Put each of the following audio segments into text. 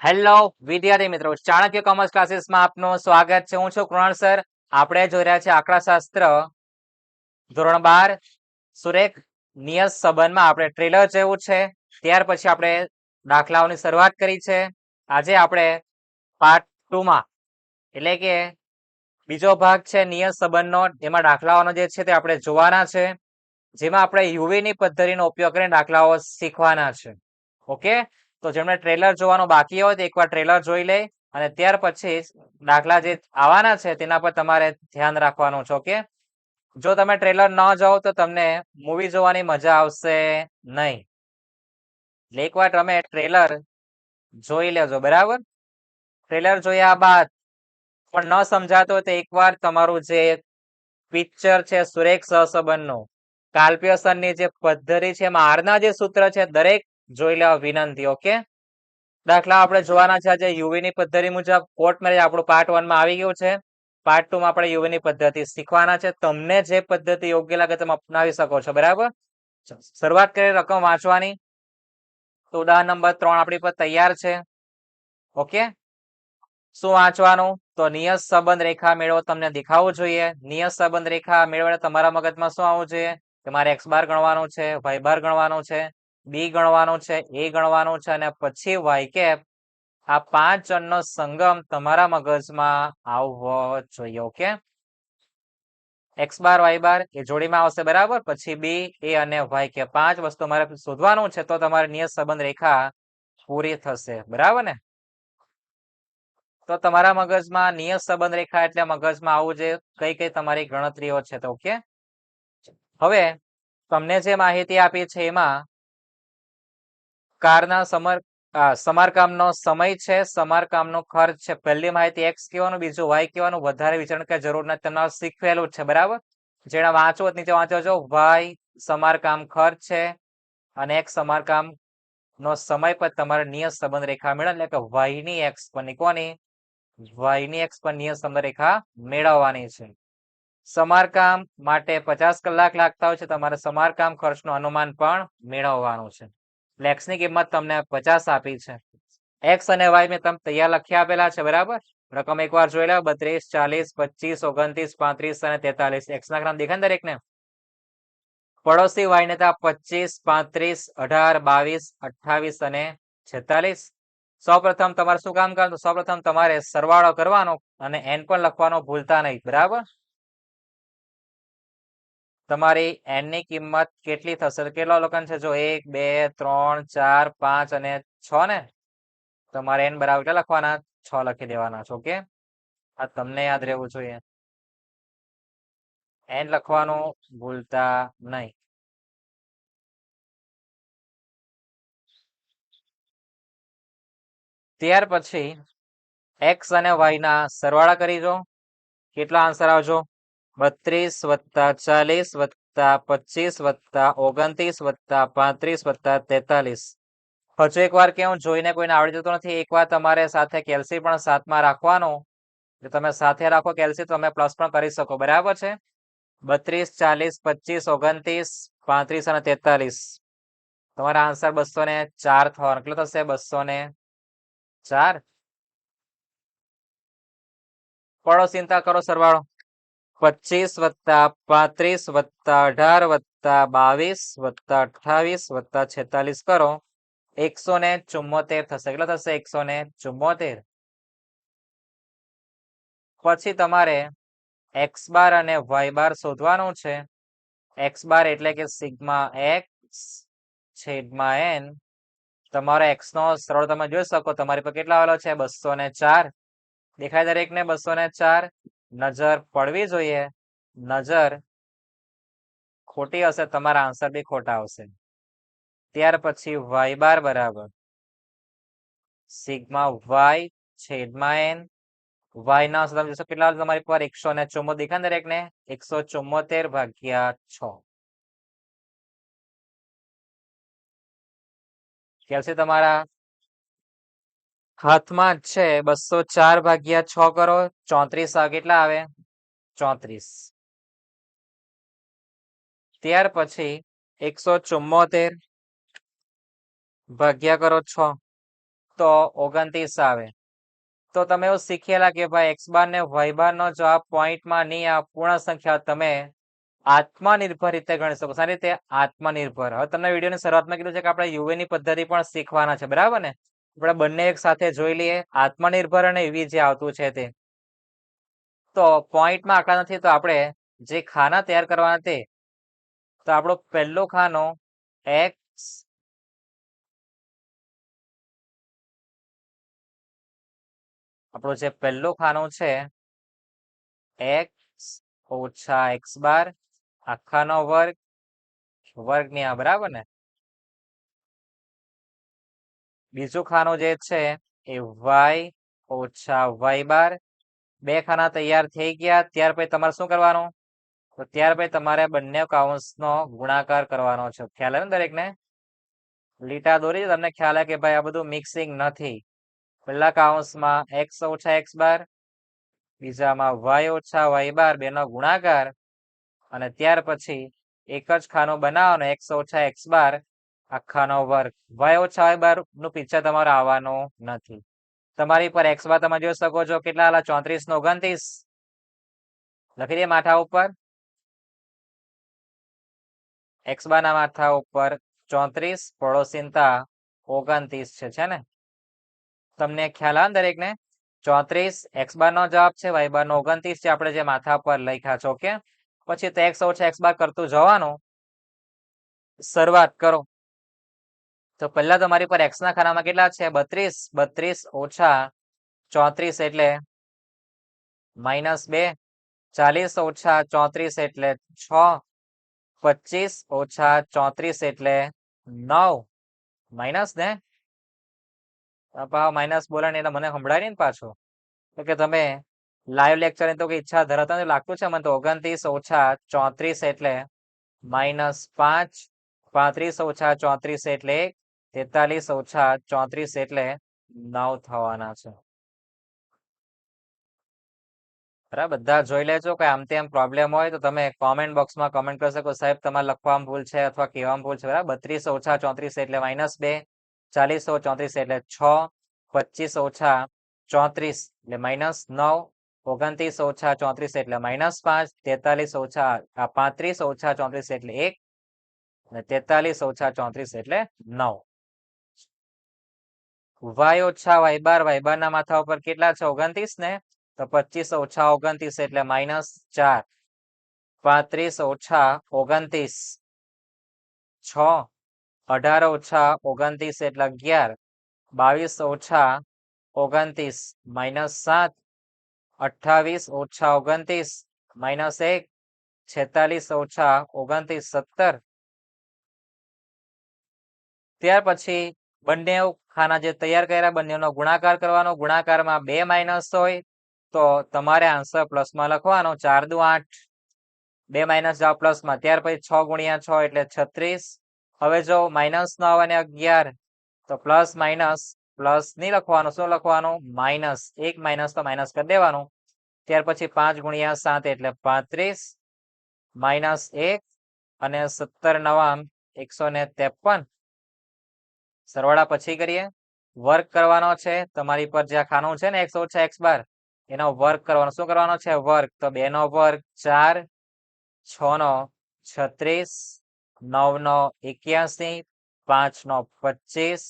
Hello વિદ્યાર્થી મિત્રો, Chanakya commerce ક્લાસીસમાં આપનું સ્વાગત છે. હું છું કૃણાલ સર. આપણે જોઈ રહ્યા છીએ આંકડાશાસ્ત્ર ધોરણ 12 સુરેખ નિયત સંબંધમાં આપણે ટ્રેલર જેવું છે. ત્યાર પછી આપણે દાખલાઓની શરૂઆત કરી છે. આજે આપણે પાર્ટ 2 માં એટલે કે બીજો ભાગ છે નિયત સંબંધનો. એમાં દાખલાઓનો જે છે તે આપણે જોવાના છે, જેમાં આપણે યુવીની પદ્ધતિનો ઉપયોગ કરીને દાખલાઓ શીખવાના છે. ઓકે, તો જેમને ટ્રેલર જોવાનું બાકી હોય તો એકવાર ટ્રેલર જોઈ લે અને ત્યાર પછી દાખલા જે આવવાના છે તેના પર તમારે ધ્યાન રાખવાનું છે. ઓકે, જો તમે ટ્રેલર ન જોવો તો તમને મૂવી જોવાની મજા આવશે નહીં. એટલે એકવાર તમે ટ્રેલર જોઈ લેજો, બરાબર. ટ્રેલર જોયા બાદ પણ ન સમજાતો તો એકવાર તમારું જે પિક્ચર છે સુરેખ સહસંબંધનું કાલ્પ્યસનની જે પદ્ધતિ છે એમાં આરના જે સૂત્ર છે દરેક જોઈ લેવા વિનંતી. ઓકે, દાખલા આપણે જોવાના છે આજે યુવીની પદ્ધતિ મુજબ. કોર્ટ મેરેજ આપણું પાર્ટ 1 માં આવી ગયું છે. પાર્ટ 2 માં આપણે યુવીની પદ્ધતિ શીખવાના છે. તમને જે પદ્ધતિ યોગ્ય લાગે તમે અપનાવી શકો છો, બરાબર. શરૂઆત કરી રકમ વાંચવાની. તો ઉદાહરણ નંબર 3 આપણી પર તૈયાર છે. ઓકે, શું વાંચવાનું? તો નિયત સંબંધ રેખા મેળવો. તમને દેખાવું જોઈએ નિયત સંબંધ રેખા મેળવવા તમારા મગજમાં શું આવવું જોઈએ? તમારે x બાર ગણવાનું છે, y બાર ગણવાનું છે, b ગણવાનું છે, a ગણવાનું છે અને પછી y કેપ. આ 5 ચલનો સંગમ તમારા મગજમાં આવવો જોઈએ. ઓકે, x બાર y બાર એ જોડીમાં આવશે, બરાબર. પછી b, a અને y કે 5 વસ્તુ મારે શોધવાનું છે, તો તમારે નિયત સંબંધ રેખા પૂરી થશે, બરાબર ને. તો તમારા મગજમાં નિયત સંબંધ રેખા એટલે મગજમાં આવું જે કઈ કઈ તમારી ગણતરીઓ છે. તો ઓકે, હવે તમને જે માહિતી આપી છે એમાં કારના સમારકામનો સમય છે, સમારકામનો ખર્ચ છે. પહેલી માહિતી x કહેવાનું, બીજું y કહેવાનું. વધારે વિચારવાની કઈ જરૂર નથી, તમને શીખવેલું જ છે, બરાબર. જેને વાંચવું નીચે વાંચો છો. y સમારકામ ખર્ચ છે અને x સમારકામ નો સમય પર તમારે નિયત સંબંધ રેખા મેળવ એટલે કે y ની x પર કોની y ની x પર નિયત સંબંધ રેખા મેળવવાની છે. સમારકામ માટે 50 કલાક લાગતા હોય છે. તમારે સમારકામ ખર્ચનું અનુમાન પણ મેળવવાનું છે. x ની કિંમત તમને 50 આપી છે. x અને y મેં તમે તૈયાર લખી આપેલા છે, બરાબર. રકમ એકવાર જોઈ લો. 32, 40, 25, 29, 35 અને 43. x ના ગ્રામ દેખાય દરેક ને. પડોશી y ને 25, 35, 18, 22, 28 અને 46. સૌપ્રથમ તમારે શું કામ કરવાનું? સૌપ્રથમ તમારે સરવાળો કરવાનો અને n પણ લખવાનો ભૂલતા નહીં, બરાબર. તમારી n ની કિંમત કેટલી થશે? કેટલા અવલોકન છે? જો 1, 2, 3, 4, 5 અને 6 ને. તમારે n બરાબર કેટલા લખવાના? 6 લખી દેવાના છે. ઓકે, આ તમને યાદ રહેવું જોઈએ. n લખવાનું ભૂલતા નહીં. ત્યાર પછી x અને y ના સરવાળા કરી દો. કેટલા આન્સર આવજો? 32 + 40 + 25 + 29 + 35 + 43. હજુ એકવાર કેવું, જોઈને કોઈને આવડી જતું નથી. એકવાર તમારે સાથે કેલ્સી પણ સાથમાં રાખવાનો. જો તમે સાથે રાખો કેલ્સી તો તમે પ્લસ પણ કરી શકો, બરાબર છે. 32, 40, 25, 29, 35 અને 43. તમારા આન્સર 204 થવાનો. કેટલો થશે? 204. પડોશીનતા કરો સરવાળો. 25 + 35 + 18 + 22 + 28 + 46 કરો. 174 થશે. કેટલો થશે? 174. પછી તમારે x બાર અને y બાર શોધવાનું છે. x બાર એટલે કે સિગ્મા x છેદમાં n. તમારો x નો સરળ તમે જોઈ શકો. તમારી પર કેટલા આવેલો છે? 204. દેખાય દરેક ને? 204. નજર પડવી જોઈએ. નજર ખોટી હશે તમારા આન્સર બી ખોટા આવશે. ત્યાર પછી y બાર બરાબર સિગ્મા y છેદમાં n. y ના તમે જોશો કેટલા તમારી પર 174 દેખાય દરેક ને? 174/6. કેલ્સી તમારા હાથમાં જ છે. 204/6 કરો. 34 કેટલા આવે? 34. ત્યાર પછી 174 ભાગ્યા કરો 6. તો 29 આવે. તો તમે એવું શીખેલા કે ભાઈ x બાર ને y બાર નો જવાબ પોઈન્ટમાં નહીં આવે, પૂર્ણ સંખ્યા તમે આત્મનિર્ભર રીતે ગણી શકો. સારી રીતે આત્મનિર્ભર. હવે તમને વિડીયોની શરૂઆતમાં કીધું છે કે આપણે યુવી ની પદ્ધતિ પણ શીખવાના છે, બરાબર ને? આપણે બંને એક સાથે જોઈ લઈએ, આત્મનિર્ભર અને યુવી જે આવતું છે તે. તો પોઈન્ટમાં આંકડા નથી, તો આપણે જે ખાના તૈયાર કરવાના તે, તો આપણો પહેલો ખાનો x આપણો જે પહેલો ખાનો છે x ઓછા x બાર આખાનો વર્ગ વર્ગની આ, બરાબર ને? બીજો ખાનો જે છે એ y ઓછા y બાર. બે ખાના તૈયાર થઈ ગયા. ત્યાર પછી તમારે શું કરવાનું? તો ત્યાર પછી તમારે બંને કૌંસનો ગુણાકાર કરવાનો છે. ખ્યાલ આવે ને દરેકને? લીટા દોરી તમને ખ્યાલ આવે કે ભાઈ આ બધું મિક્સિંગ નથી. પહેલા કૌંસમાં x ઓછા x બાર, બીજામાં y ઓછા y બાર, બેનો ગુણાકાર, અને ત્યાર પછી એક જ ખાનો બનાવવાનો x ઓછા x બાર આખાનો વર્ગ. y ઓછા y બાર નું પિક્ચર તમારે આવવાનું નથી. તમારી પર x બાર તમે જોઈ શકો છો કેટલા આલા? 34 ને 29. લખી દઈએ માથા ઉપર. x બાર ના માથા ઉપર 34, પડોશીનતા 29 છે ને? તમને ખ્યાલ આવે ને દરેકને? 34 x બાર નો જવાબ છે, y બાર નો 29 છે, આપણે જે માથા પર લખ્યા છે. ઓકે, પછી તો x ઓછા x બાર કરતું જવાનું. શરૂઆત કરો. તો પહેલા તમારી પર x ના ખાનામાં કેટલા છે? 32. 32 ઓછા 34 એટલે -2. 40 ઓછા 34 એટલે 6. 25 ઓછા 34 એટલે 9. માઇનસ ને માઇનસ બોલે ને એટલે મને સંભળાય નહીં ને પાછું. તો કે તમે લાઈવ લેક્ચર ની તો કઈ ઈચ્છા ધરાવતા નથી લાગતું છે મને તો. 29 ઓછા 34 એટલે -5. 35 ઓછા 34 એટલે 1. 43 ઓછા 34 એટલે 9 થવાના છે. બરાબર, બધા જોઈ લેજો. કે આમ તેમ પ્રોબ્લેમ હોય તો તમે કોમેન્ટ બોક્સમાં કમેન્ટ કરી શકો, સાહેબ તમારે લખવામાં ભૂલ છે અથવા કહેવામાં ભૂલ છે. બરાબર, 32 ઓછા 34 એટલે -2. 40 ઓછા 34 એટલે 6. 25 ઓછા 34 એટલે -9. 29 ઓછા 34 એટલે -5. 43 ઓછા 35 ઓછા 34 એટલે 1. અને 43 ઓછા 34 એટલે 9. y ઓછા y બાર ના માથા ઉપર કેટલા છે? 29 ને? તો 25 ઓછા 29 એટલે -4. 35 ઓછા 29 6. 18 ઓછા 29 એટલે 11. 22 ઓછા 29 -7. 28 ઓછા 29 -1. 46 ઓછા 29 17. ત્યાર પછી બંને ખાના જે તૈયાર કર્યા બંનેનો ગુણાકાર કરવાનો. ગુણાકારમાં 2 માઇનસ હોય તો તમારે આન્સર પ્લસમાં લખવાનો. 4 દુ 8. 2 માઇનસ જાવ પ્લસમાં. ત્યાર પછી 6 ગુણ્યા 6 એટલે 36. હવે જો માઇનસ નો આવે ને 11 તો પ્લસ માઇનસ પ્લસ નહીં લખવાનું. શું લખવાનું? માઇનસ. 1 માઇનસ તો માઇનસ કરી દેવાનું. ત્યાર પછી 5 ગુણ્યા 7 એટલે 35. -1 અને 17 નવા 153. સરવાળા પછી કરીએ. વર્ક કરવાનો છે. તમારી પર જ્યાં ખાનું છે ને x ઓછા x બાર, એનો વર્ક કરવાનો. શું કરવાનો છે? વર્ક. તો 2 નો વર્ગ 4. 6 નો 36. 9 નો 81. 5 નો 25.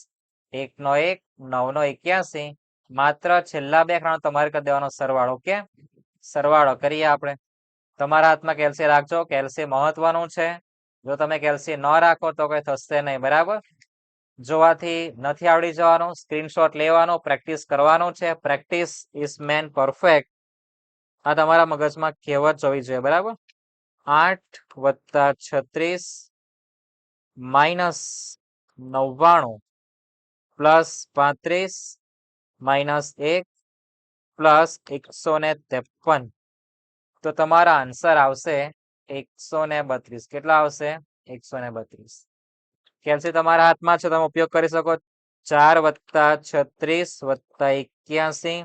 1 નો 1. 9 નો 81. માત્ર છેલ્લા બે ખાના તમારે કરી દેવાનો સરવાળો. ઓકે, સરવાળો કરીએ આપણે. તમારા હાથમાં કેલ્સી રાખજો. કેલ્સી મહત્વનું છે. જો તમે કેલ્સી ન રાખો તો કઈ થશે નહીં. બરાબર, જોવાથી નથી આવડી જવાનું. સ્ક્રીનશોટ લેવાનો, પ્રેક્ટિસ કરવાનું છે. Practice is main perfect. આ તમારા મગજમાં કહેવત જોવી જોઈએ. બરાબર, 8 વત્તા 36 -99 પ્લસ 35 -1 પ્લસ 153. તો તમારા આન્સર આવશે 132. કેટલા આવશે? 132. કેલ્સી તમારા હાથમાં છે, તમે ઉપયોગ કરી શકો. 4 વત્તા 36 વત્તા 81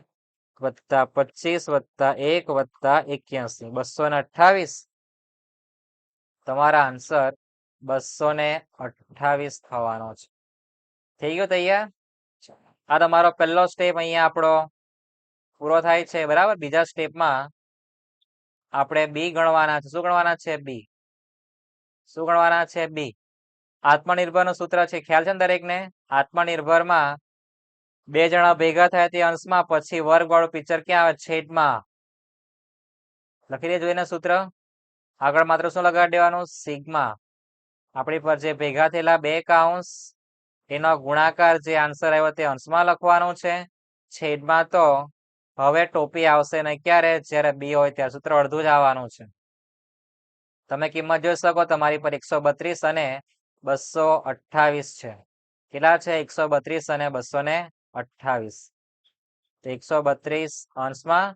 વત્તા 25 વત્તા 1 વત્તા 81 228. તમારા આન્સર 228 થવાનો છે. થઈ ગયો તૈયાર? આ તમારો પહેલો સ્ટેપ અહીંયા આપણો પૂરો થાય છે, બરાબર. બીજા સ્ટેપમાં આપણે બી ગણવાના છે. શું ગણવાના છે? બી. શું ગણવાના છે? બી. આત્મનિર્ભરનું સૂત્ર છે, ખ્યાલ છે ને દરેકને? આત્મનિર્ભરમાં બે જણા ભેગા થાય તે અંશમાં, પછી વર્ગવાળું પિક્ચર ક્યાં આવે? છેદમાં. લખી દેજો એને સૂત્ર. આગળ માત્ર શું લગાડી દેવાનું? સિગ્મા. આપણી પર જે ભેગા થયેલા બે કૌંસ એનો ગુણાકાર જે આન્સર આવ્યો તે અંશમાં લખવાનું છે. છેદમાં તો હવે ટોપી આવશે ને ક્યારે? જ્યારે બી હોય ત્યારે. સૂત્ર અડધું જ આવવાનું છે. તમે કિંમત જોઈ શકો, તમારી પર 132 અને 228 છે. કેટલા છે? 132 અને 228. તો 132 અંશમાં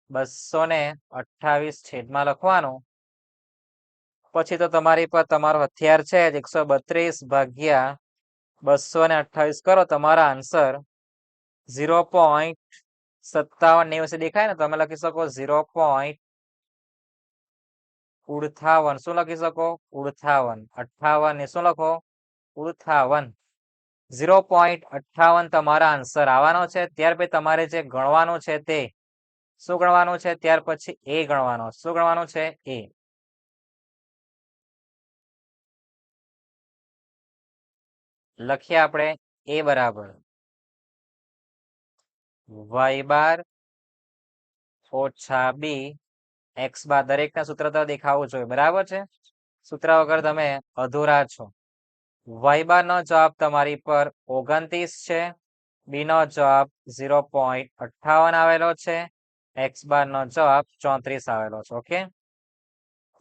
228 છેદમાં લખવાનું. પછી તો તમારી પર તમારો હથિયાર છે જ. 132 ભાગ્યા 228 કરો, તમારા આન્સર 0.57 દેખાય ને? તમે લખી શકો 0.58. શું લખી શકો? 58 ને શું લખો? 58. 0.58 તમારા આન્સર આવવાનો છે. ત્યાર પછી તમારે જે ગણવાનું છે તે શું ગણવાનું છે? ત્યાર પછી એ ગણવાનો. શું ગણવાનું છે? એ. લખીએ આપણે એ બરાબર વાય બાર ઓછા બી એક્સ બાર. દરેકના સૂત્ર તો દેખાવું જોઈએ, બરાબર છે. સૂત્ર વગર તમે અધૂરા છો. વાય બાર નો જવાબ તમારી પર 29 છે. બી નો જવાબ 0.58 આવેલો છે. એક્સ બાર નો જવાબ 34 આવેલો છે. ઓકે,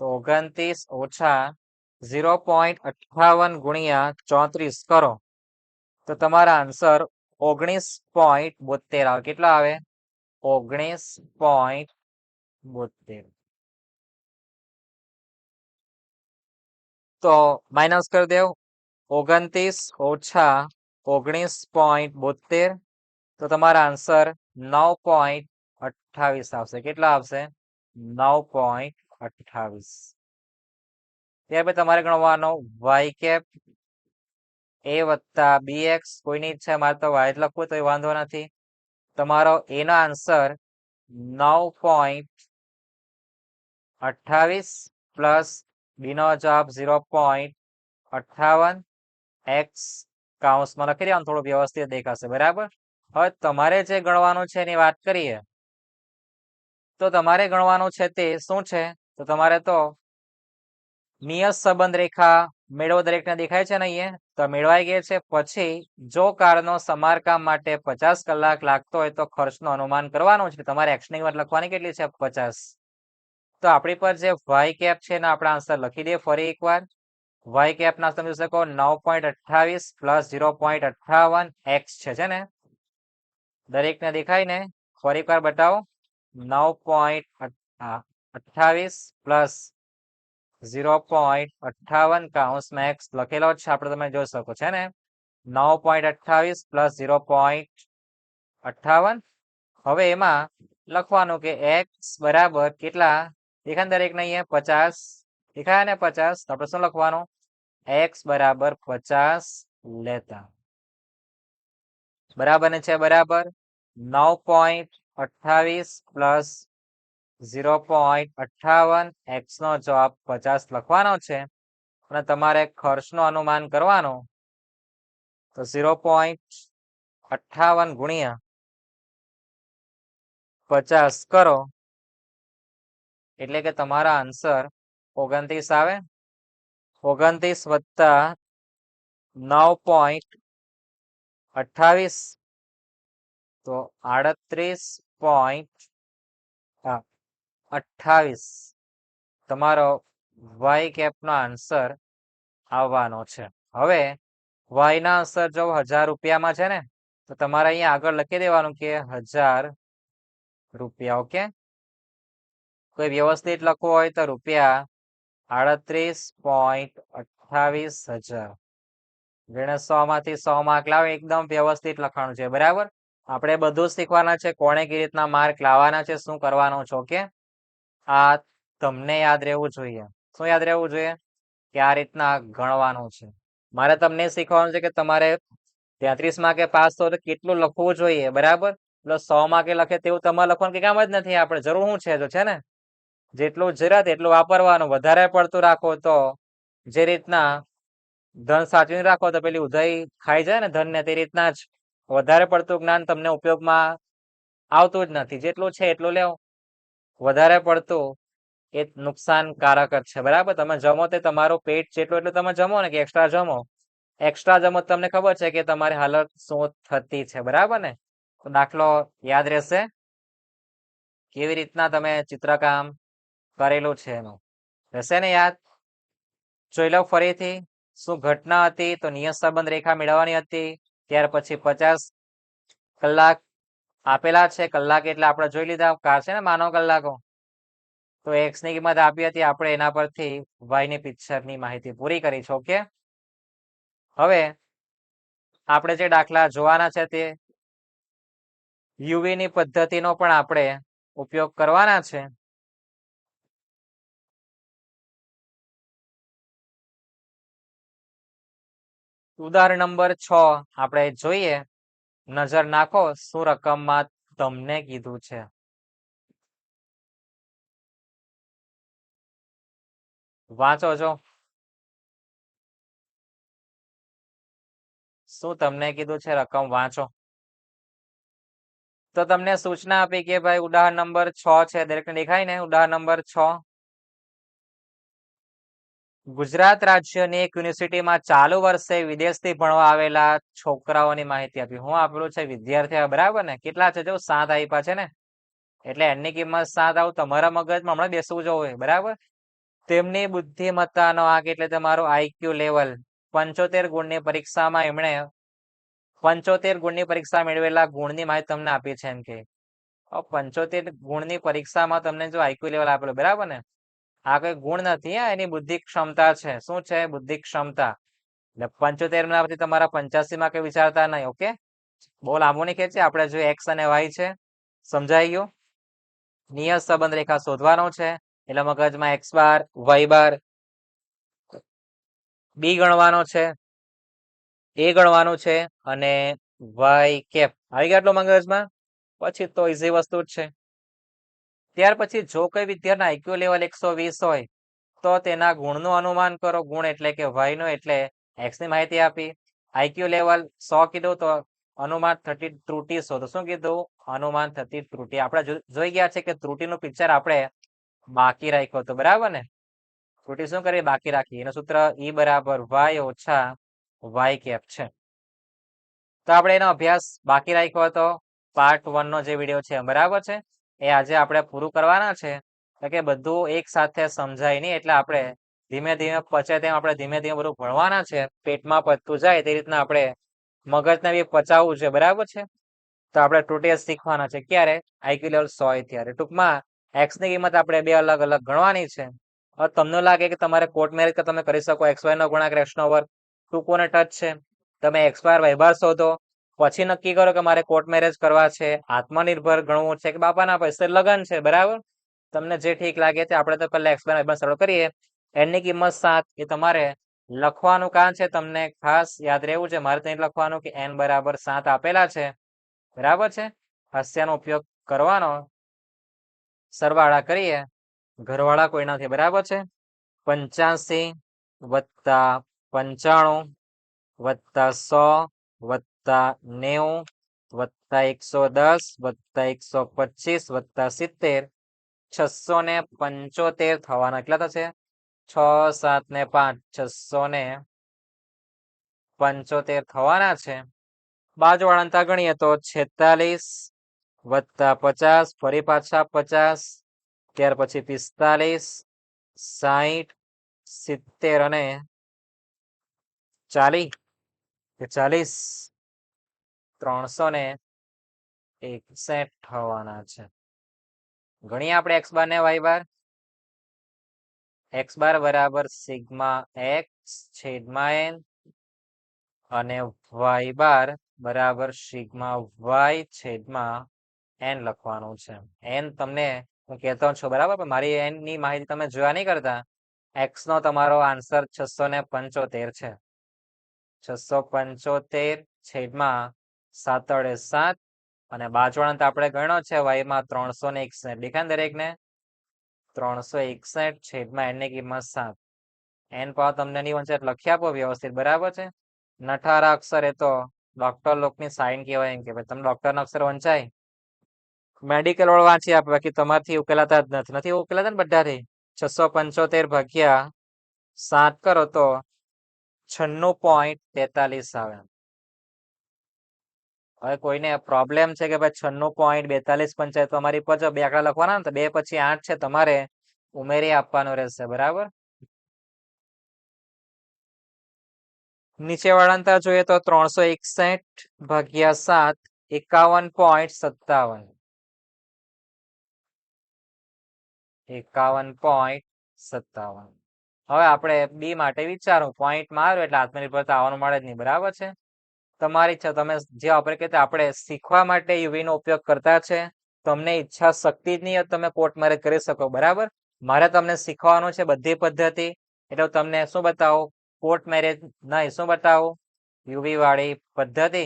તો 29 ઓછા 0.58 ગુણ્યા 34 કરો તો તમારા આન્સર 19.72 આવે. કેટલા આવે? 19.72. તો માઇનસ કરી દેવ. 29 ઓછા 19.72 તો તમારા આન્સર 9.28 આવશે. કેટલા આવશે? 9.28. ત્યાર પછી તમારે ગણવાનો વાય કેપ એ વત્તા બી એક્સ. કોઈની ઈચ્છા મારે તો વાય જ લખવું તો વાંધો નથી. તમારો એનો આન્સર 9.28 પ્લસ બી નો જવાબ 0.58. એક્સ કાઉન્સમાં લખી દેવાનું, થોડું વ્યવસ્થિત દેખાશે, બરાબર. હવે તમારે જે ગણવાનું છે એની વાત કરીએ તો તમારે ગણવાનું છે તે શું છે? તો તમારે તો નિયત સંબંધ રેખા મેળવો. દરેકને દેખાય છે ને અહીંયા? તો મેળવાઈ ગઈ છે. પછી જો કારનો સમારકામ માટે 50 કલાક લાગતો હોય તો ખર્ચનું અનુમાન કરવાનું છે. તમારે એક્સ ની કિંમત લખવાની કેટલી છે? 50. તો આપણી પર જે વાય કેપ છે એના આપણે આન્સર લખી દઈએ ફરી એકવાર. વાય કેપ ના સમજી શકો 9.28 પ્લસ 0.58 એક્સ છે ને? દરેકને દેખાય ને? ફરી એકવાર બતાવો. 9.28 પ્લસ 0.58 કૌંસમાં એક્સ લખેલો છે આપણે, તમે જોઈ શકો છે ને? 9.28 પ્લસ 0.58. હવે એમાં લખવાનું કે એક્સ બરાબર કેટલા દેખાય દરેક ને અહીંયા? 50 દેખાય ને? 50. તો આપણે શું લખવાનું? એક્સ બરાબર 50 લેતા. બરાબર ને છે? બરાબર. 9.28 પ્લસ 0.58 એક્સ નો જવાબ 50 લખવાનો છે અને તમારે ખર્ચનું અનુમાન કરવાનું. તો 0.58 ગુણ્યા 50 કરો એટલે કે તમારા આન્સર 29 આવે. 29 વત્તા 9.28 તો 38.28 તમારો વાય કેપ નો આન્સર આવવાનો છે. હવે વાય ના આન્સર જો 1000 રૂપિયામાં છે ને, તો તમારે અહીંયા આગળ લખી દેવાનું કે 1000 રૂપિયા. ઓકે, કોઈ વ્યવસ્થિત લખવું હોય તો રૂપિયા 38.28,000. જેને 100 માંથી 100 માર્ક લાવે એકદમ વ્યવસ્થિત લખવાનું છે, બરાબર. આપણે બધું શીખવાના છે, કોણે કેવી રીતના માર્ક લાવવાના છે, શું કરવાનું છે. ઓકે, આ તમને યાદ રહેવું જોઈએ. શું યાદ રહેવું જોઈએ? કે આ રીતના ગણવાનું છે. મારે તમને શીખવાનું છે કે તમારે 33 માર્કે પાસ થો તો કેટલું લખવું જોઈએ, બરાબર? એટલે 100 માર્કે લખે તેવું તમારે લખવાનું કે કામ જ નથી. આપણે જરૂર શું છે, તો છે ને જેટલું જરૂર એટલું વાપરવાનું. વધારે પડતું રાખો તો જે રીતના ધન સાચવીને રાખો તો પેલી ઉધઈ ખાઈ જાય ને ધન ને, તે રીતના જ વધારે પડતું જ્ઞાન તમને ઉપયોગમાં આવતું જ નથી. જેટલું છે એટલું લેવો. વધારે પડતું એ નુકસાનકારક જ છે, બરાબર? તમે જમો તે તમારું પેટ જેટલું એટલું તમે જમો ને, કે એક્સ્ટ્રા જમો. એક્સ્ટ્રા જમો તમને ખબર છે કે તમારી હાલત શું થતી છે, બરાબર ને? તો દાખલો યાદ રહેશે કેવી રીતના તમે ચિત્રકામ કરેલું છે એનું રહેશે ને યાદ? જોઈ લો ફરીથી. શું ઘટના હતી? તો નિયત સંબંધ રેખા મેળવવાની હતી. ત્યાર પછી 50 કલાક આપેલા છે. કલાક એટલે આપણે જોઈ લીધા કાર છે ને માનવ કલાકો. તો x ની કિંમત આપી હતી. આપણે એના પરથી y ની પિક્ચરની માહિતી પૂરી કરી છે. ઓકે, હવે આપણે જે દાખલા જોવાના છે તે UV ની પદ્ધતિનો પણ આપણે ઉપયોગ કરવાના છે. ઉદાહરણ નંબર 6 આપણે જોઈએ. નજર નાખો શું રકમમાં તમને કીધું છે. વાંચો છો શું તમને કીધું છે, રકમ વાંચો. તો તમને સૂચના આપી કે ભાઈ ઉદાહરણ નંબર 6 છે, દરેકને દેખાય ને? ઉદાહરણ નંબર 6 ગુજરાત રાજ્યની એક યુનિવર્સિટીમાં ચાલુ વર્ષે વિદેશથી ભણવા આવેલા છોકરાઓની માહિતી આપી. હું આપેલું છે વિદ્યાર્થી, બરાબર ને? કેટલા છે? જો 7 આપ્યા છે ને, એટલે એની કિંમત 7 આવું તમારા મગજમાં હમણાં બેસવું જોઈએ, બરાબર? તેમની બુદ્ધિમત્તાનો આંક એટલે તમારું IQ લેવલ. 75 ગુણની પરીક્ષામાં એમણે 75 ગુણની પરીક્ષા મેળવેલા ગુણની માહિતી તમને આપી છે. એમ કે 75 ગુણની પરીક્ષામાં તમને જો IQ લેવલ આપેલું, બરાબર ને? આ કોઈ ગુણ નથી, એની બુદ્ધિ ક્ષમતા છે. શું છે? બુદ્ધિ ક્ષમતા. એટલે 75 ના પછી તમારા 85 માં કઈ વિચારતા નહીં. ઓકે, બહુ લાંબુ નહીં ખેંચે. આપણે જો x અને y છે, સમજાઈ ગયું? નિયત સંબંધ રેખા શોધવાનો છે. એટલે મગજમાં x બાર, y બાર, b ગણવાનો છે, a ગણવાનું છે, અને y કેપ આવી ગયા એટલો મગજમાં. પછી તો ઈઝી વસ્તુ જ છે. ત્યાર પછી જો કોઈ વિદ્યાર્થીનો IQ લેવલ 120 હોય તો તેના ગુણનું અનુમાન કરો. ગુણ એટલે કે y નો, એટલે x ની માહિતી આપી. IQ લેવલ 100 કીધું તો અનુમાન થતી ત્રુટી શોધો. શું કીધું? અનુમાન થતી ત્રુટી. આપણે જોઈ ગયા છે કે ત્રુટીનું પિક્ચર આપણે બાકી રાખ્યો હતો, બરાબર ને? ત્રુટી શું કરી? બાકી રાખી. એનું સૂત્ર E બરાબર y ઓછા y કેપ છે. તો આપણે એનો અભ્યાસ બાકી રાખ્યો હતો. પાર્ટ 1 નો જે વિડીયો છે, બરાબર છે? એ આજે આપણે પૂરું કરવાના છે. કે બધું એક સાથે સમજાય નહીં, એટલે આપણે ધીમે ધીમે પચે તેમ આપણે ધીમે ધીમે બધું ભણવાના છે. પેટમાં પચતું જાય તે રીતના આપણે મગજને બી પચાવવું છે, બરાબર છે? તો આપણે ત્રુટી શીખવાના છે. ક્યારે? IQ લેવલ 100 હોય ત્યારે. ટૂંકમાં x ની કિંમત આપણે બે અલગ અલગ ગણવાની છે. હવે તમને લાગે કે તમારે કોર્ટ મેરેજ તમે કરી શકો, xy નો ગુણાકાર x નો વર્ગ ટૂંકોને ટચ છે. તમે x બાર y બાર શોધો, પછી નક્કી કરો કે મારે કોર્ટ મેરેજ કરવા છે, આત્મનિર્ભર ગણવું છે, કે બાપાના પૈસે લગ્ન છે, બરાબર? તમને જે ઠીક લાગે તે. આપણે તો પહેલા x બાર y બાર સરળ કરીએ. એની કિંમત 7 એ તમારે લખવાનું કામ છે. તમને ખાસ યાદ રહેવું છે. મારે ત્યાં લખવાનું કે n બરાબર 7 આપેલા છે, બરાબર છે? હાસ્યનો ઉપયોગ કરવાનો. સરવાળા કરીએ, ઘરવાળા કોઈ નથી, બરાબર છે? 85 વત્તા 95 વત્તા 100 વત્તા 90 વત્તા 110 વત્તા 125 વત્તા 70 675 થવાના. કેટલા થશે? 6 7 ને 5 675 થવાના છે. બાજુવાળા અંતર ગણીએ તો 46 વત્તા 50 ફરી પાછા 50, ત્યાર પછી 45 60 70 અને 40 361 થવાના છે. ગણીએ આપણે x બાર ને y બાર. x બાર બરાબર સિગ્મા x છેદમાં n અને y બાર બરાબર સિગ્મા y છેદમાં n લખવાનું છે. n તમને હું કહેતો છું, બરાબર? પણ મારી n ની માહિતી તમે જોયા નહીં કરતા. x નો તમારો આન્સર 675 છે. 675 છેદમાં 7 અને બાજુવાળા આપણે ગણ્યો છે વાયમાં 361 દેખાય ને દરેકને 361 છેદમાં એન ની કિંમત 7 એન પાવર તમને નહીં વંચાય લખી આપો વ્યવસ્થિત બરાબર છે નઠારા અક્ષર એ તો ડોક્ટર લોકની સાઈન કહેવાય એમ કે ભાઈ તમે ડોક્ટરના અક્ષર વંચાય મેડિકલ વાળો વાંચી આપે બાકી તમારથી ઉકેલાતા જ નથી ઉકેલાતા ને બધાથી 675 ભાગ્યા 7 કરો તો 96.43 આવે હવે કોઈને પ્રોબ્લેમ છે કે ભાઈ 96.42 પંચાયત તો અમારી પર બે આંકડા લખવાના ને તો 2 પછી 8 છે તમારે ઉમેરી આપવાનું રહેશે બરાબર નીચે વાળા જોઈએ તો 361 ભાગ્યા 7 51.57 51.57 હવે આપણે બી માટે વિચારો પોઈન્ટ માર્યો એટલે આત્મનિર્ભરતા આવવાનું મળે જ નહીં બરાબર છે તમારી ઈચ્છા તમે જે આપણે શીખવા માટે યુવી નો ઉપયોગ કરતા છે તમને ઈચ્છા શક્તિ જ નહીં તમે કોર્ટ મેરેજ કરી શકો બરાબર મારે તમને શીખવાનું છે બધી પદ્ધતિ એટલે તમને શું બતાવું કોર્ટ મેરેજ નહીં શું બતાવું યુવી વાળી પદ્ધતિ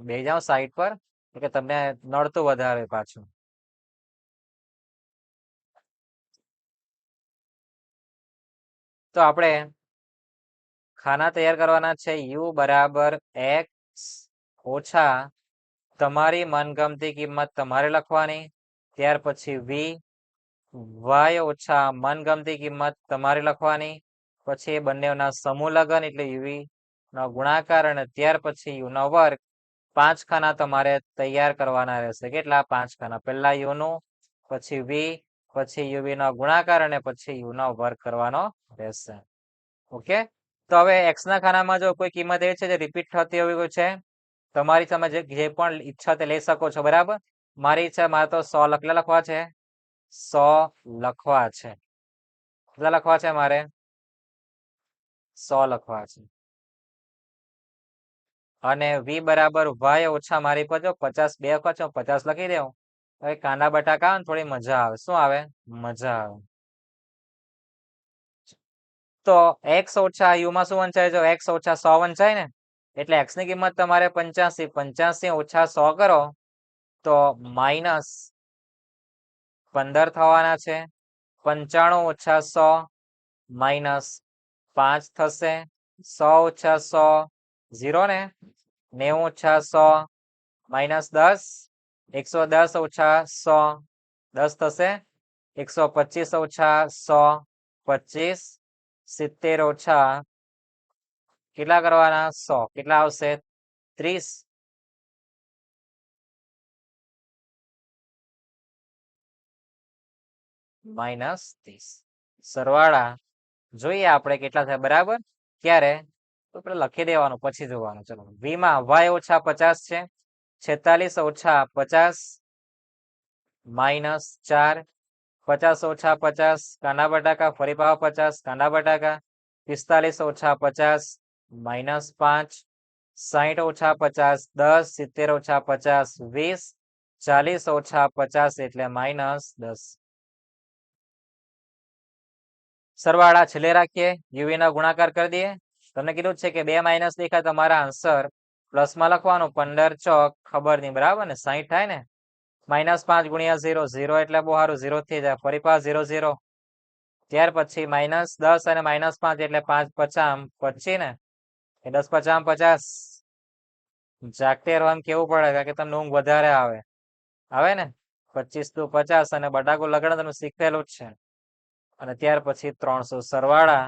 બે જાઓ સાઈડ પર કે તમને નડતું વધારે પાછું તો આપણે ખાના તૈયાર કરવાના છે યુ બરાબર એક્સ ઓછા તમારી મનગમતી કિંમત તમારે લખવાની ત્યાર પછી વી વાય ઓછા મનગમતી કિંમત તમારે લખવાની પછી એ બંનેના સમૂહ લગન એટલે યુવી નો ગુણાકાર અને ત્યાર પછી યુ નો વર્ગ 5 ખાના તમારે તૈયાર કરવાના રહેશે કેટલા 5 ખાના પહેલા યુ નું પછી વી પછી યુવી નો ગુણાકાર અને પછી યુ નો વર્ગ કરવાનો રહેશે ઓકે તો હવે એક્સ ના ખાનામાં જો કોઈ કિંમત એ છે જે રિપીટ થતી હોય કોઈ છે તમારી તમે જે પણ ઈચ્છા તે લઈ શકો છો બરાબર મારી ઈચ્છા મારે તો 100 લખવા છે 100 લખવા છે કેટલા લખવા છે મારે 100 લખવા છે અને વી બરાબર વાય ઓછા મારી પર જો 50 બે વખત 50 લખી દેવું હવે કાંદા બટાકા આવે થોડી મજા આવે શું આવે મજા આવે તો એક્સ ઓછા યુ માં શું વંચાય જો એક્સ ઓછા 100 વંચાય ને એટલે એક્સ ની કિંમત તમારે 85 ઓછા 100 કરો તો -15 થવાના છે 95 ઓછા 100 -5 થશે 100 ઓછા 100 0 ને 90 ઓછા 100 -10 110 ઓછા 100 10 થશે 125 ઓછા 100 25 70 ઓછા કેટલા કરવાના 100 કેટલા આવશે 30 -30 સરવાળા જોઈએ આપણે કેટલા થાય બરાબર ક્યારે તો આપણે લખી દેવાનું પછી જોવાનું ચલો વી માં વાય ઓછા 50 છે 46 ઓછા 50 -4 50 ઓછા 50 કાંદા બટાકા ફરી પાછા 50 કાંદા બટાકા 45 ઓછા 50 -5 60 ઓછા 50 10 70 ઓછા 50 20 40 ઓછા 50 એટલે -10 સરવાળા છેલ્લે રાખીએ યુવી ના ગુણાકાર કરી દઈએ તમને કીધું છે કે 2 માઇનસ દેખાય તમારા આન્સર પ્લસ માં લખવાનું 15 ચોક ખબર નહીં બરાબર ને 60 થાય ને -5 ગુણ્યા 0 0 એટલે બહુ સારું 0 થઈ જાય ફરી પાછા 0 0 ત્યાર પછી -10 અને -5 એટલે 5 50 25 ને 10 50 50 જાગતે રહેવાનું કેવું પડે કારણ કે તમને ઊંઘ વધારે આવે ને 25 × 50 અને બટાકું લગાડો તમે શીખેલું જ છે અને ત્યાર પછી 300 સરવાળા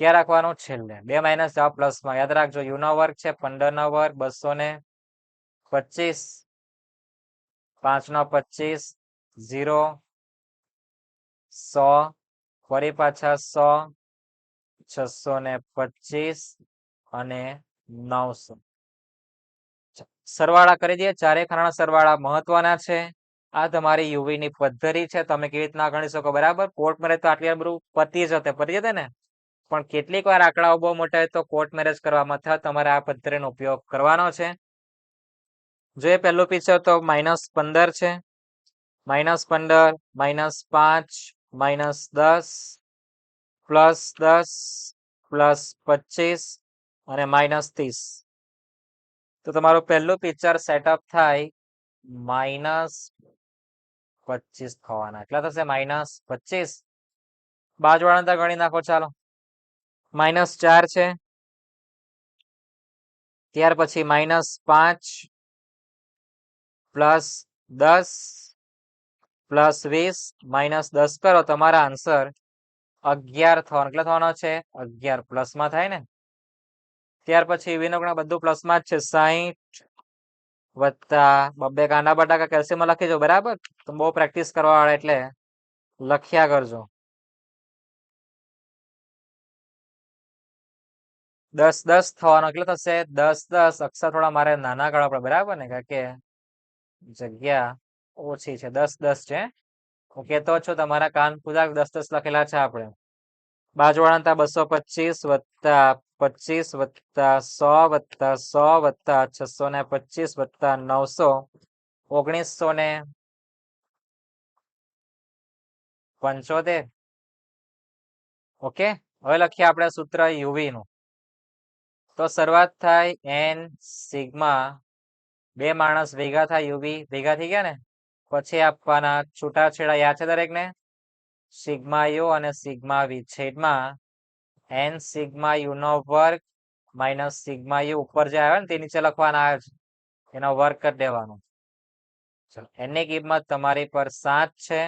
ક્યાં રાખવાનું છેલ્લે 2 માઇનસ જવાબ પ્લસ માં યાદ રાખજો યુ નો વર્ગ છે 15 નો વર્ગ 225 5 નો 25 0 100 ફરી પાછા 100 625 અને 900 સરવાળા કરી દઈએ ચારે ખાના સરવાળા મહત્વના છે આ તમારી યુવી ની પદ્ધતિ છે તમે કેવી રીતના ગણી શકો બરાબર કોર્ટ મેરેજ તો આટલી બધું પતી જતે ને પણ કેટલીક વાર આંકડાઓ બહુ મોટા હોય તો કોર્ટ મેરેજ કરવામાં થાય તમારે આ પદ્ધતિનો ઉપયોગ કરવાનો છે જો પહેલું પીછો તો -15 છે -15 -5 -10 +10 +25 અને -30. તો તમારું પહેલું પિક્ચર સેટઅપ થાય -25 થવાના. કેટલા થશે? -25. બાજુવાળા અંદર ગણી નાખો. ચાલો, -4 છે, ત્યાર પછી -5 +10 +20 -10 કરો, તમારા આન્સર 11 થવાનો. કેટલા થવાનો છે? 11 પ્લસમાં થાય ને. ત્યાર પછી વિનોગણા બધું પ્લસમાં જ છે. 60 વત્તા 2 કાંડા બટાકા કેલ્શિયમમાં લખી દો. બરાબર, તો બહુ પ્રેક્ટિસ કરવા વાળા એટલે લખ્યા કરજો. 10 થવાનો. કેટલા થશે? 10 અક્ષર થોડા મારે નાના કરવા પડે. બરાબર ને, કારણ કે જગ્યા ઓછી છે. 10 છે. હું કહેતો છું તમારા કાન પૂરા 10 લખેલા છે આપણે. બાજુવાળા 225 વત્તા 25 વત્તા 100 વત્તા 100 વત્તા 625 વત્તા 900 1975. ઓકે, હવે લખીએ આપણે સૂત્ર યુવી નું. તો શરૂઆત થાય n સિગ્મા, બે માણસ ભેગા થાય, યુવી ભેગા થઈ ગયા ને, પછી આપવાના છૂટાછેડા યાદ છે દરેકને? સિગ્મા યુ અને સિગ્મા વી છેદમાં n સિગ્મા યુ નો વર્ગ માઇનસ સિગ્મા યુ ઉપર જે આવે ને તે નીચે લખવાના આવે છે, એનો વર્ગ કરી દેવાનો. ચલો, n ની કિંમત તમારી પર 7 છે.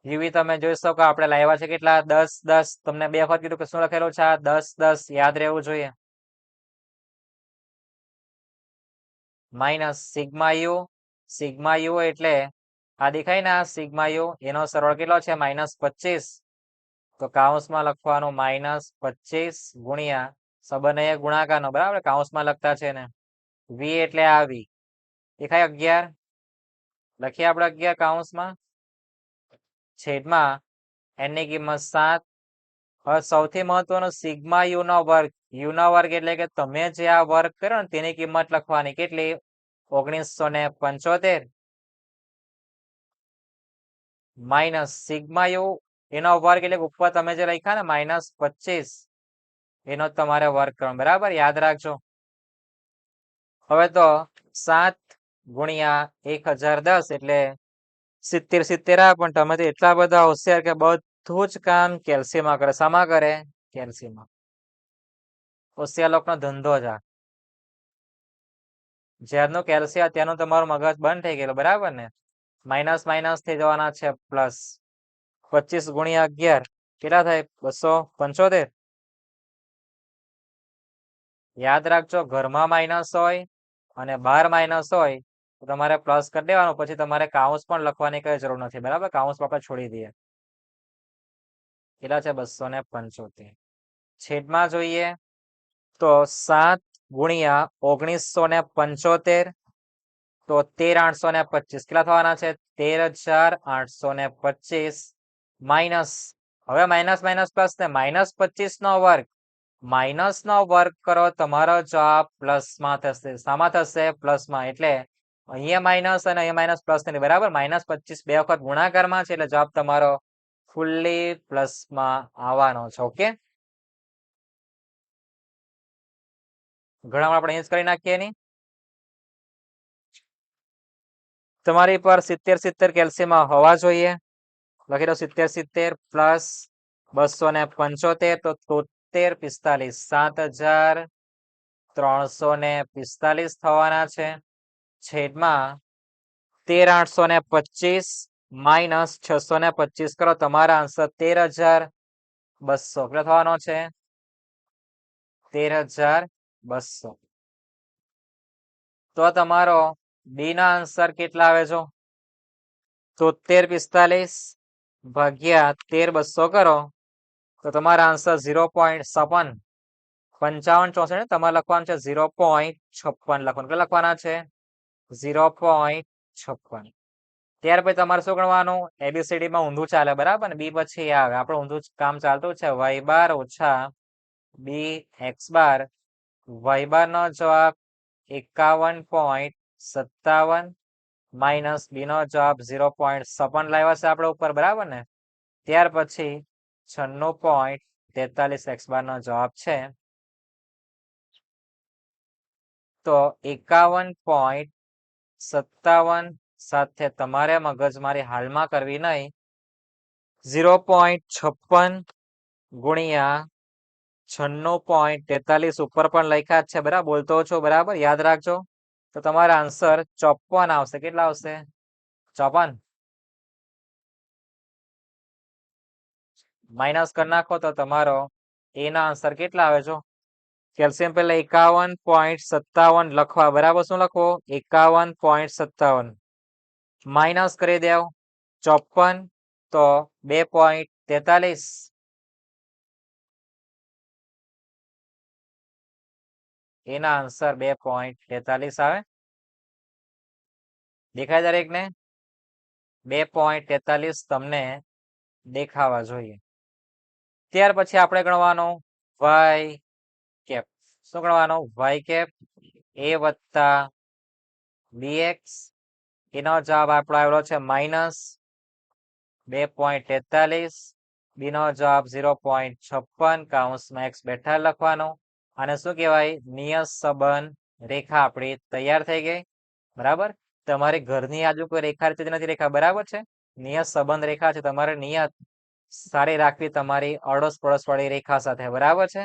યુવી તમે જોઈ શકો આપણે લાવ્યા છે કેટલા? 10 તમને બે વખત કીધું કે શું લખેલું છે? 10 યાદ રહેવું જોઈએ. માઇનસ સિગ્મા યુ એટલે આ દેખાય ને, આ સિગ્મા યુ, એનો સરવાળો કેટલો છે? -25. તો કાઉન્સમાં લખવાનું -25 ગુણ્યા સંબંધ અહીંયા ગુણાકારનો. બરાબર, કાઉન્સમાં લખતા છે ને. વી એટલે આ વી દેખાય 11. લખીએ આપણે 11 કાઉન્સમાં, છેદમાં n ની કિંમત 7. હવે સૌથી મહત્વનું સિગ્મા યુ નો વર્ગ. યુ નો વર્ગ એટલે કે તમે જે આ વર્ગ કર્યો ને તેની કિંમત લખવાની. કેટલી? 1975 માઇનસ સિગ્મા યુ એનો વર્ગ એટલે ઉપર તમે જે લખ્યા ને -25 એનો તમારે વર્ગ કરવાનો. બરાબર, યાદ રાખજો. હવે તો 7 ગુણ્યા 1010 એટલે 70 પણ તમે તો એટલા બધા હોશિયાર કે બધું જ કામ કેલ્શિયમમાં કરે. શામાં કરે? કેલ્શિયમમાં. હોશિયાર લોકોનો ધંધો જ આ. જ્યારનું કેલ્શિયમ ત્યાંનું તમારું મગજ બંધ થઈ ગયેલું. બરાબર ને. માઇનસ માઇનસ થઈ જવાના છે પ્લસ. 25 ગુણ્યા 11 કેટલા થાય? 275. યાદ રાખજો, ઘરમાં માઇનસ હોય અને બહાર માઇનસ હોય તો તમારે પ્લસ કરી દેવાનું. પછી તમારે કાઉન્સ પણ લખવાની કઈ જરૂર નથી. બરાબર, કાઉન્સ આપણે છોડી દઈએ. કેટલા છે? 275. છેદમાં જોઈએ તો 7 ગુણ્યા 1975 તો 13,825 કેટલા થવાના છે? 13,825 માઇનસ, હવે માઇનસ માઇનસ પ્લસ ને -25 નો વર્ગ. માઇનસ નો વર્ગ કરો, તમારો જવાબ પ્લસમાં થશે. શામાં થશે? પ્લસમાં. એટલે અહીંયા માઇનસ અને અહીંયા માઇનસ પ્લસ નથી. બરાબર, -25 બે વખત ગુણાકારમાં છે એટલે જવાબ તમારો ફૂલ્લી પ્લસમાં આવવાનો છે. ઓકે, ઘણા આપણે અહીં જ કરી નાખીએ. ની તમારી પર 70 કેલ્શિયમ હોવા જોઈએ. લખી દો 70 પ્લસ 275 તો 7345 7,345 થવાના છે. છેદમાં 13,825 માઇનસ 625 કરો, તમારા આન્સર 13,200 કેટલો થવાનો છે? 13,200. તો તમારો ડી નો આન્સર કેટલા આવે છે? 7345 ભાગ્યા 13,200 કરો તો તમારા આન્સર 0.56. 55 64 તમારે લખવાનું છે 0.56 લખવાનું. કેટલા લખવાના છે? 0.56. ત્યાર પછી તમારે શું ગણવાનું? એબીસીડી માં ઊંધું ચાલે. બરાબર ને, બી પછી આવે. આપણે ઊંધું કામ ચાલતું છે. વાય બાર ઓછા બી એક્સ બાર. વાય બાર નો જવાબ 51.57 માઇનસ બી નો જવાબ 0.56 લાવ્યા છે આપણે ઉપર, બરાબર ને? ત્યાર પછી 96.43 x બાર નો જવાબ છે. તો 51.57 સાથે તમારે મગજમારી હાલમાં કરવી નહીં. 0.56 ગુણ્યા 96.43 ઉપર પણ લખ્યા જ છે, બરાબર? બોલતો છો, બરાબર? યાદ રાખજો. તો તમારો આન્સર 54 આવશે. કેટલા આવશે? 54. માઇનસ કરી નાખો તો તમારો એના આન્સર કેટલા આવે છો? કેલ્શિયમ પહેલા 51.57 લખવા, બરાબર? શું લખવો? 51.57 માઇનસ કરી દેવ 54 તો 2.43. એના આન્સર 2.43 આવે. દેખાય દરેકને? 2.43 તમને દેખાવા જોઈએ. ત્યાર પછી આપણે ગણવાનું વાય કેપ. શું ગણવાનું? વાય કેપ એ વત્તા બીએક્સ. એનો જવાબ આપણો આવેલો છે માઇનસ 2.43. બી નો જવાબ 0.56 કૌંસમાં એક્સ બેઠા લખવાનો. અને શું કહેવાય? નિયત સંબંધ રેખા આપણી તૈયાર થઈ ગઈ, બરાબર? તમારી ઘરની આજુ કોઈ રેખા રીતે નથી રેખા, બરાબર છે? નિયત સંબંધ રેખા છે, તમારે નિયત સારી રાખવી તમારી અડોસ પડોસ વાળી રેખા સાથે, બરાબર છે?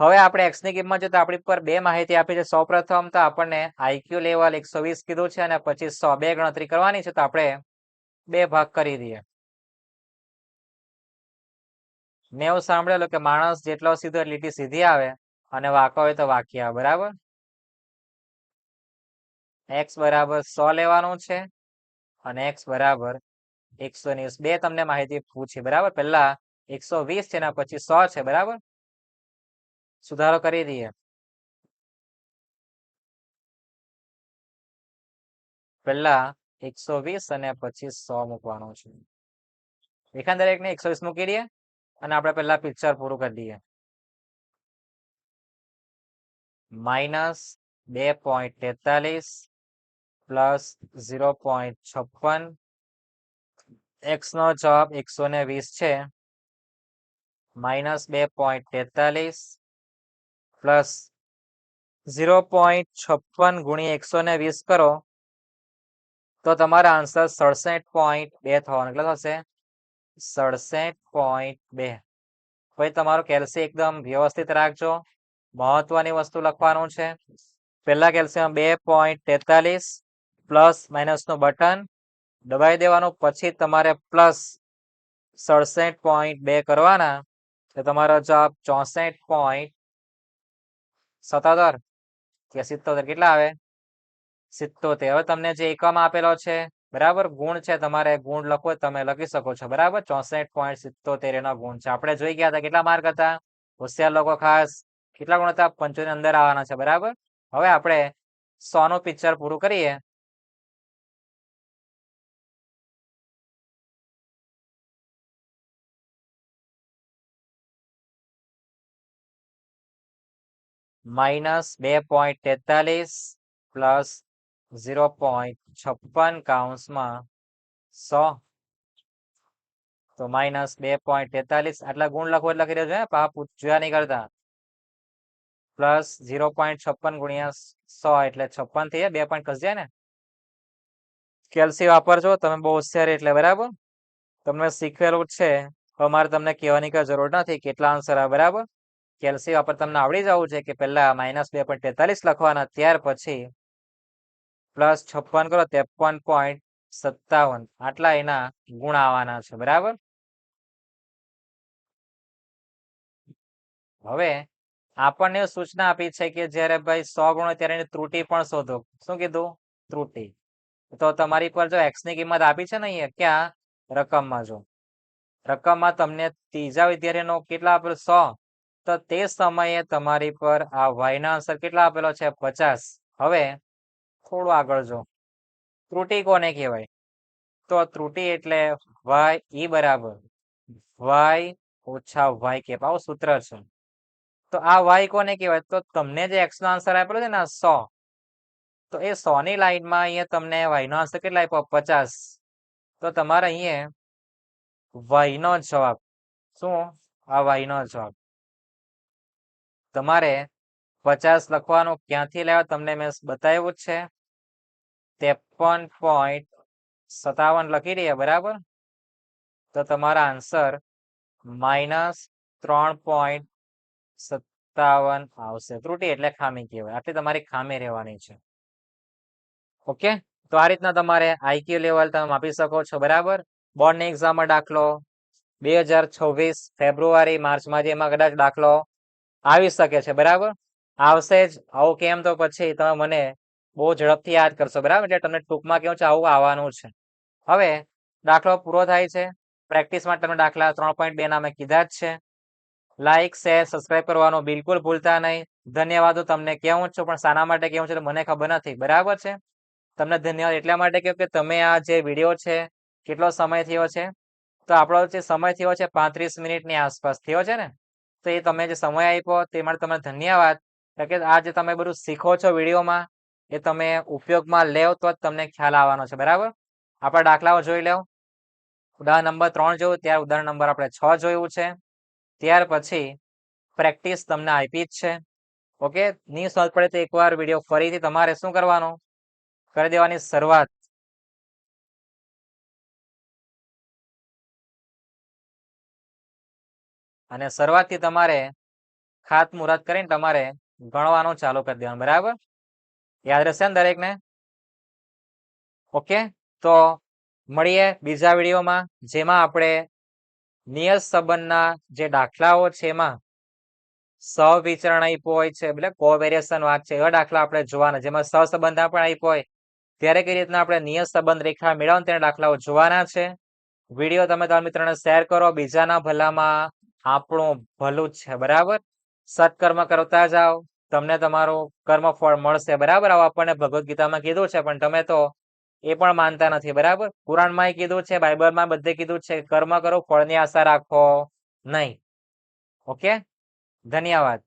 હવે આપણે એક્સ ની કિંમત જોતા આપણી પર બે માહિતી આપી છે. સૌપ્રથમ તો આપણને આઈક્યુ લેવલ 120 કીધું છે અને પછી 100 બે ગણતરી કરવાની છે. તો આપણે બે ભાગ કરી દઈએ. મેં એવું સાંભળેલું કે માણસ જેટલો સીધો લીટી સીધી આવે અને વાંકો હોય તો વાંકી આવે, બરાબર? એક્સ બરાબર 100 લેવાનું છે અને એક્સ બરાબર 120. બે તમને માહિતી પૂછી, બરાબર? પહેલા 120 છે ને પછી 100 છે, બરાબર? સુધારો કરી દઈએ. પહેલા 120 અને પછી 100 મૂકવાનો છે. એકંદરે એકને 120 મૂકી દઈએ અને આપણે પહેલા પિક્ચર પૂરું કરી દઈએ. Minus 2.43 plus 0.56. એક્સ નો જવાબ 120 છે. માઇનસ 2.43 પ્લસ 0.56 ગુણ્યા 120 કરો તો તમારા આન્સર 67.2 થવાનો. કેટલા થશે? 67.2. ભાઈ તમારું કેલ્શિયમ એકદમ વ્યવસ્થિત રાખજો. મહત્વની વસ્તુ લખવાનું છે. પહેલા કેલ્શિયમ 2.43 પ્લસ માઇનસ નું બટન દબાઈ દેવાનું. પછી તમારે પ્લસ 67.2 કરવાના. તો તમારો જવાબ 64.77 કે 77. કેટલા આવે? 77. હવે તમને જે એકમ આપેલો છે, બરાબર? ગુણ છે, તમારે ગુણ લખો તમે લખી શકો છો, બરાબર? 64.77 એનો ગુણ છે. આપણે જોઈ ગયા હતા કેટલા માર્ક હતા? હોશિયાર લોકો ખાસ કેટલા ગુણ હતા? 75 અંદર આવવાના છે, બરાબર? હવે આપણે 100 નું પિક્ચર પૂરું કરીએ. માઇનસ 2.43 પ્લસ 0.56 કૌંસમાં 100. તો માઇનસ 2.43 આટલા ગુણ લખો એટલે કરી દેજો, પાપ જોયા નહીં કરતા. પ્લસ 0.56 ગુણ્યા 100 એટલે 56 થઈ જાય. 2 પોઈન્ટ ખસી જાય ને. કેલ્શિયમ વાપરજો તમે, બહુ હોશિયાર એટલે, બરાબર? તમને શીખવેલું છે, અમારે તમને કહેવાની કઈ જરૂર નથી કેટલા આન્સર આવે, બરાબર? કેલ્શિયમ વાપર તમને આવડી જવું છે કે પહેલા માઇનસ 2.43 લખવાના, ત્યાર પછી પ્લસ 56 કરો 53.57 આટલા એના ગુણ આવવાના છે, બરાબર? હવે આપણને સૂચના આપી છે કે જ્યારે ભાઈ 100 ગુણો ત્યારે એની ત્રુટિ પણ શોધો. શું કીધું? ત્રુટિ. તો તમારી પર જો એક્સ ની કિંમત આપી છે ને, અહીંયા ક્યાં રકમમાં જો રકમમાં તમને ત્રીજા વિદ્યાર્થીનો કેટલા આપેલો? 100. તો તે સમયે તમારી પર આ વાય ના આન્સર કેટલા આપેલો છે? 50. હવે થોડું આગળ જો, ત્રુટિ કોને કહેવાય? તો ત્રુટિ એટલે વાય ઈ બરાબર વાય ઓછા વાય કેપ, આવું સૂત્ર છે. તો આ વાય કોને કહેવાય? તો તમને જે એક્સ નો આન્સર આપેલો છે ને 100, તો એ 100 ની લાઈનમાં અહીંયા તમને y નો આન્સર કેટલા આપ્યો 50. તો તમારે અહીંયા y નો જવાબ શું આ y નો જવાબ તમારે 50 લખવાનું ક્યાંથી લેવા તમને મેં બતાવ્યું જ છે 53.57 લખી દઈએ બરાબર. તો તમારા આન્સર -3.57 આવશે. ત્રુટિ એટલે ખામી કહેવાય. આટલી તમારી ખામી રહેવાની છે. ઓકે, તો આ રીતના તમારે આઈક્યુ લેવલ તમે માપી શકો છો બરાબર. બોર્ડની એક્ઝામમાં દાખલો 2026 ફેબ્રુઆરી માર્ચમાં જેમાં કદાચ દાખલો આવી શકે છે બરાબર. આવશે જ. આવું કેમ તો પછી તમે મને બહુ ઝડપથી યાદ કરશો બરાબર. એટલે તમને ટૂંકમાં કેવું છે આવું આવવાનું છે. હવે દાખલો પૂરો થાય છે. પ્રેક્ટિસ માટે તમે દાખલા 3.2 ના મેં કીધા જ છે. લાઈક શેર સબસ્ક્રાઇબ કરવાનું બિલકુલ ભૂલતા નહીં. ધન્યવાદ તમને કેવું છું પણ શાના માટે કેવું છે મને ખબર નથી બરાબર છે. તમને ધન્યવાદ એટલા માટે કહ્યું કે તમે આ જે વિડીયો છે કેટલો સમય થયો છે તો આપણો જે સમય થયો છે 35 મિનિટની આસપાસ થયો છે ને. તો એ તમે જે સમય આપ્યો તે માટે તમને ધન્યવાદ. કે આ જે તમે બધું શીખો છો વિડીયોમાં એ તમે ઉપયોગમાં લેવ તો જ તમને ખ્યાલ આવવાનો છે બરાબર. આપણા દાખલાઓ જોઈ લેવ. ઉદાહરણ નંબર 3 જોયું, ત્યાર ઉદાહરણ નંબર આપણે 6 જોયું છે. ત્યાર પછી પ્રેક્ટિસ તમને આપી જ છે. ઓકે, ની સમજ પડે તો એકવાર વિડીયો ફરીથી તમારે શું કરવાનું કરી દેવાની શરૂઆત. અને શરૂઆતથી તમારે ખાતમુહૂર્ત કરીને તમારે ગણવાનું ચાલુ કરી દેવાનું બરાબર. યાદ રહેશે ને દરેકને? ઓકે, તો મળીએ બીજા વિડીયોમાં જેમાં આપણે નિયત સંબંધના જે દાખલાઓ છે એમાં સહવિચરણ આપ્યું હોય છે એટલે કોવેરિએશન વાત છે એવા દાખલા આપણે જોવાના જેમાં સહસંબંધ પણ આપ્યો હોય ત્યારે કઈ રીતના આપણે નિયત સંબંધ રેખા મેળવવાનું તેના દાખલાઓ જોવાના છે. વિડીયો તમે તમારા મિત્રોને શેર કરો. બીજાના ભલામાં આપણું ભલું જ છે બરાબર. સત્કર્મ કરતા જાઓ તમને તમારું કર્મ ફળ મળશે બરાબર. આવું આપણને ભગવદ્ ગીતામાં કીધું છે પણ તમે તો એ પણ માનતા નથી બરાબર. કુરાનમાં કીધું છે, બાઇબલમાં બધે કીધું છે કર્મ કરો ફળની આશા રાખો નહીં. ઓકે, ધન્યવાદ.